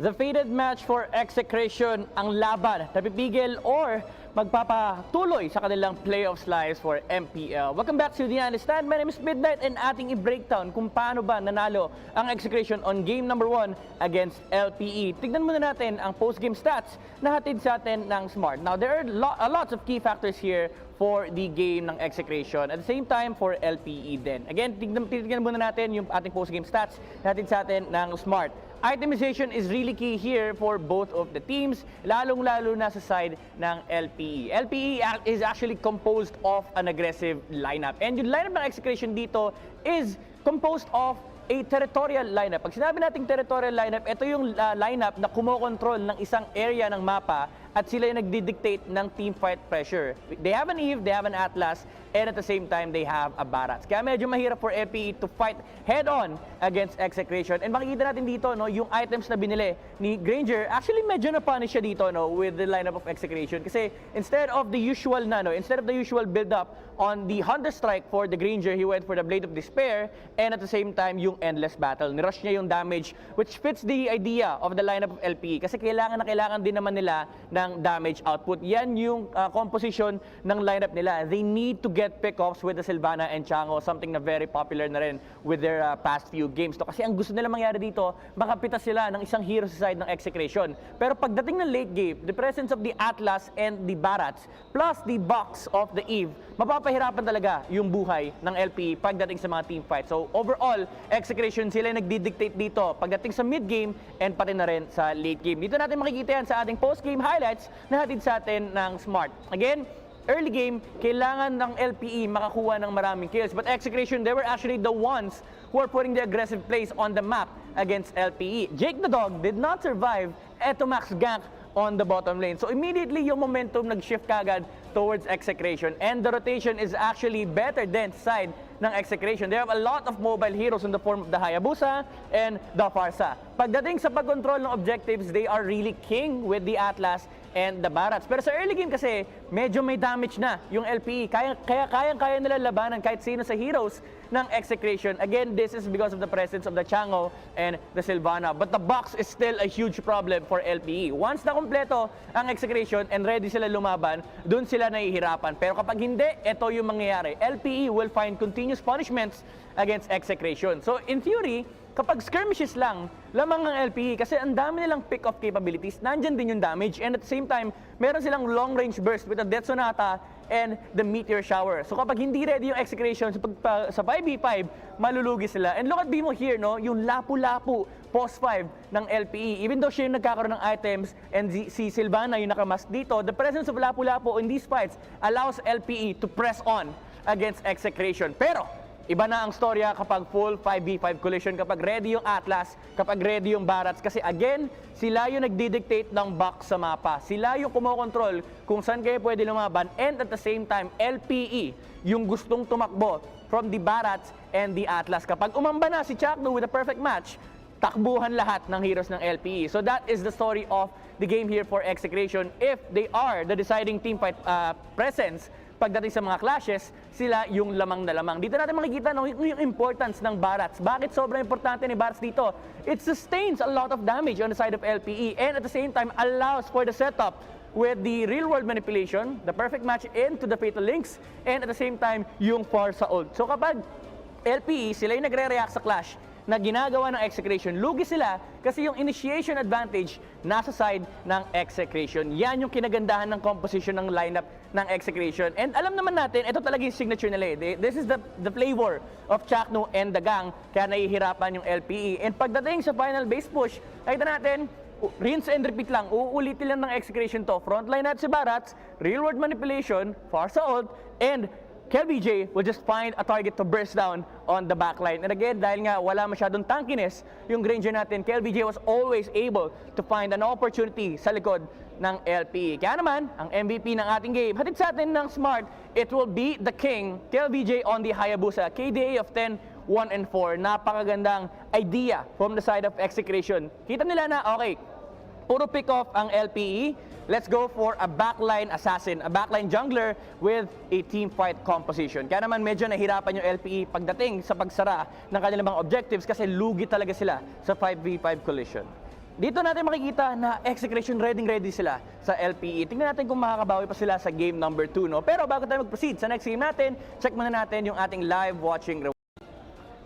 The fated match for Execration, ang laban, napipigil or magpapatuloy sa kanilang playoffs lives for MPL. Welcome back to The Understand. My name is Midnight and ating i-breakdown kung paano ba nanalo ang Execration on game number 1 against LPE. Tignan muna natin ang post-game stats na hatid sa atin ng Smart. Now, there are lots of key factors here for the game ng Execration. At the same time, for LPE din. Again, tignan muna natin yung ating post-game stats na hatid sa atin ng Smart. Itemization is really key here for both of the teams, lalong-lalo na sa side ng LPE. LPE is actually composed of an aggressive lineup. And yung lineup ng Execration dito is composed of a territorial lineup. Pag sinabi nating territorial lineup, ito yung lineup na kumokontrol ng isang area ng mapa at sila yung nagdi-dictate ng teamfight pressure. They have an Eve, they have an Atlas, and at the same time, they have a Barats. Kaya medyo mahirap for FPE to fight head-on against Execration. And makikita natin dito, no, yung items na binili ni Granger, actually medyo na-punish siya dito, no, with the lineup of Execration. Kasi instead of the usual build-up on the Hunter Strike for the Granger, he went for the Blade of Despair, and at the same time, yung Endless Battle. Nirush niya yung damage, which fits the idea of the lineup of LPE. Kasi kailangan din naman nila ng damage output. Yan yung composition ng lineup nila. They need to get pickoffs with the Sylvana and Chango, something na very popular na rin with their past few games. To. Kasi ang gusto nila mangyari dito, makapitas sila ng isang hero sa side ng Execration. Pero pagdating ng late game, the presence of the Atlas and the Barats, plus the box of the Eve, mapapahirapan talaga yung buhay ng LPE pagdating sa mga team fight. So overall, Execration sila nagdi-dictate dito pagdating sa mid-game and pati na rin sa late game. Dito natin makikita yan sa ating post-game highlights na hatid sa atin ng Smart. Again, early game, kailangan ng LPE makakuha ng maraming kills. But Execration, they were actually the ones who are putting the aggressive plays on the map against LPE. Jake the Dog did not survive Eto Max gank on the bottom lane. So immediately, yung momentum nag-shift kagad towards Execration. And the rotation is actually better than side ng Execration. They have a lot of mobile heroes in the form of the Hayabusa and the Farsa. Pagdating sa pag-control ng objectives, they are really king with the Atlas and the Barats. Pero sa early game kasi, medyo may damage na yung LPE. Kaya kayang-kaya nila labanan kahit sino sa heroes ng Execration. Again, this is because of the presence of the Chango and the Sylvana. But the box is still a huge problem for LPE. Once na kompleto ang Execration and ready sila lumaban, dun sila nahihirapan. Pero kapag hindi, ito yung mangyayari. LPE will find continuous punishments against Execration. So in theory, kapag skirmishes lang, lamang ng LPE kasi ang dami nilang pick-off capabilities, nandyan din yung damage, and at the same time, meron silang long-range burst with the Death Sonata and the Meteor Shower. So kapag hindi ready yung Execration sa 5v5, malulugi sila. And look at Bimo here, no? Yung lapu-lapu post 5 ng LPE. Even though siya yung nagkakaroon ng items and si Sylvana yung nakamask dito, the presence of lapu-lapu in these fights allows LPE to press on against Execration. Pero iba na ang storya kapag full 5v5 collision, kapag ready yung Atlas, kapag ready yung Barats. Kasi again, sila yung nagdi-dictate ng box sa mapa. Sila yung kumokontrol kung saan kayo pwede lumaban. And at the same time, LPE yung gustong tumakbo from the Barats and the Atlas. Kapag umamba na si Chakno with a perfect match, takbuhan lahat ng heroes ng LPE. So that is the story of the game here for Execration. If they are the deciding team fight presence, pagdating sa mga clashes, sila yung lamang na lamang. Dito natin makikita yung importance ng Barats. Bakit sobrang importante ni Barats dito? It sustains a lot of damage on the side of LPE and at the same time allows for the setup with the real-world manipulation, the perfect match into the Fatal Links, and at the same time, yung Farsa ult. So kapag LPE, sila yung nagre-react sa clash na ginagawa ng Execration, lugi sila kasi yung initiation advantage nasa side ng Execration. Yan yung kinagandahan ng composition ng lineup ng Execration. And alam naman natin, ito talaga yung signature nila. This is the flavor of Chakno and the gang, kaya nahihirapan yung LPE. And pagdating sa final base push, nakita natin, rinse and repeat lang, uulitin lang ng Execration to. Frontline natin si Barats, real world manipulation, Farsa ult, and KLBJ will just find a target to burst down on the backline. And again, dahil nga wala masyadong tankiness yung Granger natin, KLBJ was always able to find an opportunity sa likod ng LPE. Kaya naman, ang MVP ng ating game, hatid sa atin ng Smart, it will be the King, KLBJ on the Hayabusa. KDA of 10, 1 and 4. Napakagandang idea from the side of Execration. Kita nila na, okay, puro pick-off ang LPE. Let's go for a backline assassin, a backline jungler with a team fight composition. Kaya naman medyo nahirapan yung LPE pagdating sa pagsara ng kanilang mga objectives kasi lugi talaga sila sa 5v5 collision. Dito natin makikita na Execration ready sila sa LPE. Tingnan natin kung makakabawi pa sila sa game number 2, no? Pero bago tayo mag-proceed sa next game natin, check muna natin yung ating live watching reward.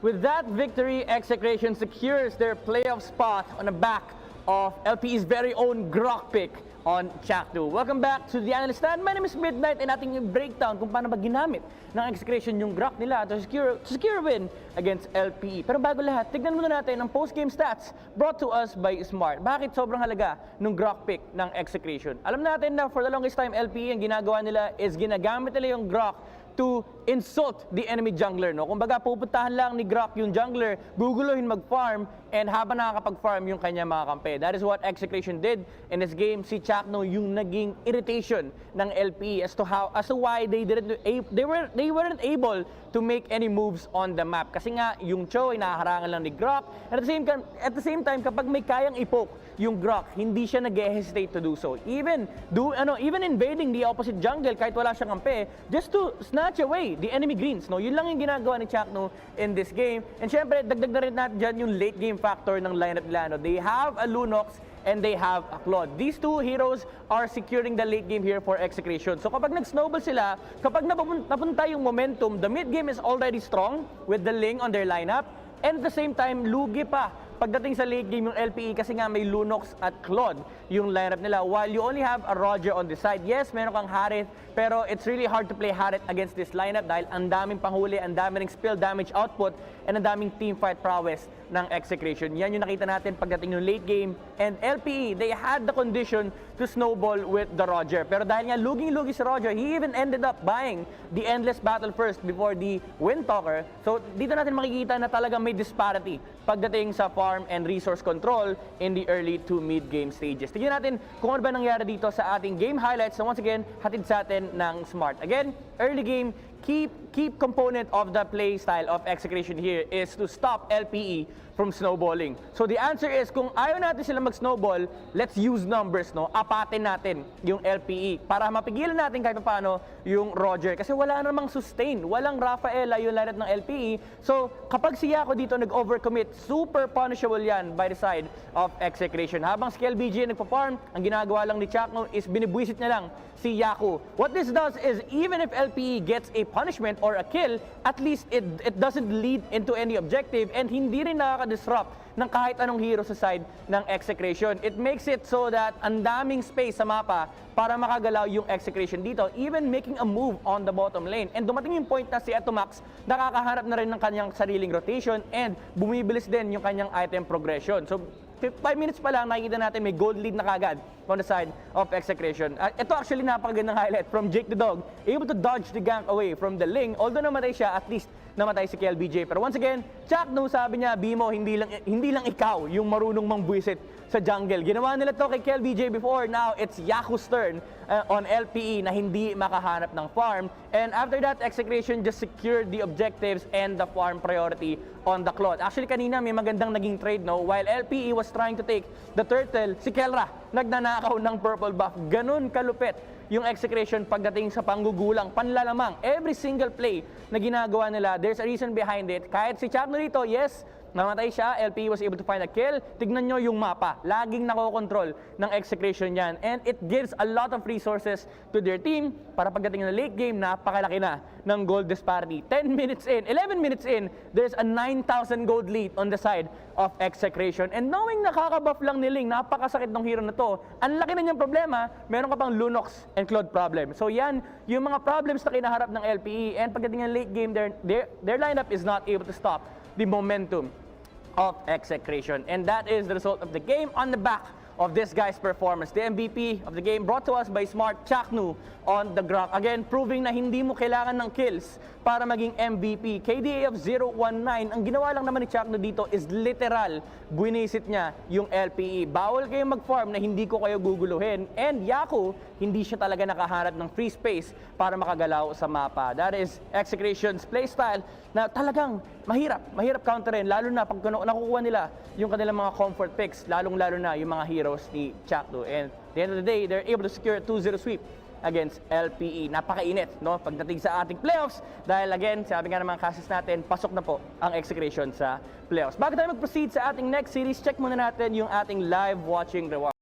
With that victory, Execration secures their playoff spot on the back of LPE's very own Grok pick on Chakdu. Welcome back to the Analyst Stand. My name is Midnight and ating breakdown kung paano ba ginamit ng Execration yung Grok nila to secure win against LPE. Pero bago lahat, tignan muna natin ang post-game stats brought to us by Smart. Bakit sobrang halaga ng Grok pick ng Execration? Alam natin na for the longest time, LPE ang ginagawa nila is ginagamit nila yung Grok to insult the enemy jungler, no? Kumbaga, pupuntahan lang ni Grok yung jungler, guguluhin mag-farm, and habang nakakapag-farm yung kanya mga kampe. That is what Execration did in this game. Si Chakno yung naging irritation ng LPE as to why they weren't able to make any moves on the map. Kasi nga, yung Cho ay nakaharangan lang ni Grok. And at the same time, kapag may kayang ipoke yung Grok, hindi siya nag-hesitate to do so. Even invading the opposite jungle kahit wala siyang kampe, just to snatch away the enemy greens, no? Yun lang yung ginagawa ni Chakno in this game. And syempre, dagdag na rin natin dyan yung late game factor ng lineup nila, no? They have a Lunox and they have a Claude. These two heroes are securing the late game here for Execration. So kapag nag-snowball sila, kapag napunta yung momentum, the mid game is already strong with the Ling on their lineup, and at the same time, lugi pa pagdating sa late game yung LPE kasi nga may Lunox at Claude yung lineup nila. While you only have a Roger on the side, yes, meron kang Harith, pero it's really hard to play Harith against this lineup dahil ang daming panghuli, ang daming spill damage output, and ang daming teamfight prowess ng Execration. Yan yung nakita natin pagdating yung late game. And LPE, they had the condition to snowball with the Roger. Pero dahil nga luging-lugi si Roger, he even ended up buying the Endless Battle first before the Windtalker. So dito natin makikita na talagang may disparity pagdating sa farm and resource control in the early to mid-game stages. Tignan natin kung ano ba nangyari dito sa ating game highlights na once again, hatid sa atin ng Smart. Again, early game, key component of the play style of Execration here is to stop LPE from snowballing. So the answer is, kung ayaw natin sila mag-snowball, let's use numbers, no? Apatin natin yung LPE para mapigilan natin kahit paano yung Roger. Kasi wala namang sustain, walang Rafaela yung lineup ng LPE. So kapag si Yako dito nag-overcommit, super punishable yan by the side of Execration. Habang si LBG nagpa-farm, ang ginagawa lang ni Chakno is binibwisit niya lang si Yaku. What this does is, even if LPE gets a punishment or a kill, at least it doesn't lead into any objective and hindi rin nakaka-disrupt ng kahit anong hero sa side ng Execration. It makes it so that ang daming space sa mapa para makagalaw yung Execration dito, even making a move on the bottom lane. And dumating yung point na si Atomax nakakaharap na rin ng kanyang sariling rotation and bumibilis din yung kanyang item progression. So 5 minutes pa lang, nakikita natin may gold lead na kagad on the side of Execration. Ito actually napakagandang highlight from Jake the Dog, able to dodge the gank away from the Ling. Although namatay siya, at least namatay si KLBJ. Pero once again, Chakno, sabi niya, Bimo, hindi lang ikaw yung marunong mangbuisit sa jungle. Ginawa nila to kay KLBJ before. Now, it's Yaku's turn on LPE na hindi makahanap ng farm. And after that, Execration just secured the objectives and the farm priority on the Claude. Actually, kanina may magandang naging trade, no? While LPE was trying to take the turtle, si Kelra nagnanakaw ng purple buff. Ganun kalupit yung Execration pagdating sa panggugulang, panlalamang. Every single play na ginagawa nila, there's a reason behind it. Kahit si Chakno dito, yes, namatay siya, LPE was able to find a kill. Tignan nyo yung mapa, laging nakokontrol ng Execration yan. And it gives a lot of resources to their team para pagdating na late game, napakalaki na ng gold disparity. 11 minutes in, there's a 9,000 gold lead on the side of Execration. And knowing nakaka-buff lang ni Ling, napakasakit ng hero na to, ang laki na niyang problema, meron ka pang Lunox and Claude problem. So yan, yung mga problems na kinaharap ng LPE, and pagdating ng late game, their lineup is not able to stop the momentum of Execration. And that is the result of the game on the back of this guy's performance. The MVP of the game brought to us by Smart, Chaknu on the Grok. Again, proving na hindi mo kailangan ng kills para maging MVP. KDA of 019. Ang ginawa lang naman ni Chaknu dito is literal, buinisit niya yung LPE. Bawal kayong mag-farm na hindi ko kayo guguluhin. And Yaku, hindi siya talaga nakaharap ng free space para makagalaw sa mapa. That is Execration's playstyle na talagang mahirap counterin, lalo na pag nakukuha nila yung kanilang mga comfort picks, lalong-lalo na yung mga heroes ni Chaknu. And at the end of the day, they're able to secure a 2-0 sweep against LPE. Napakainit, no? Pagdating sa ating playoffs, dahil again, sabi nga ng mga cases natin, pasok na po ang Execration sa playoffs. Bago tayo mag-proceed sa ating next series, check muna natin yung ating live watching reward.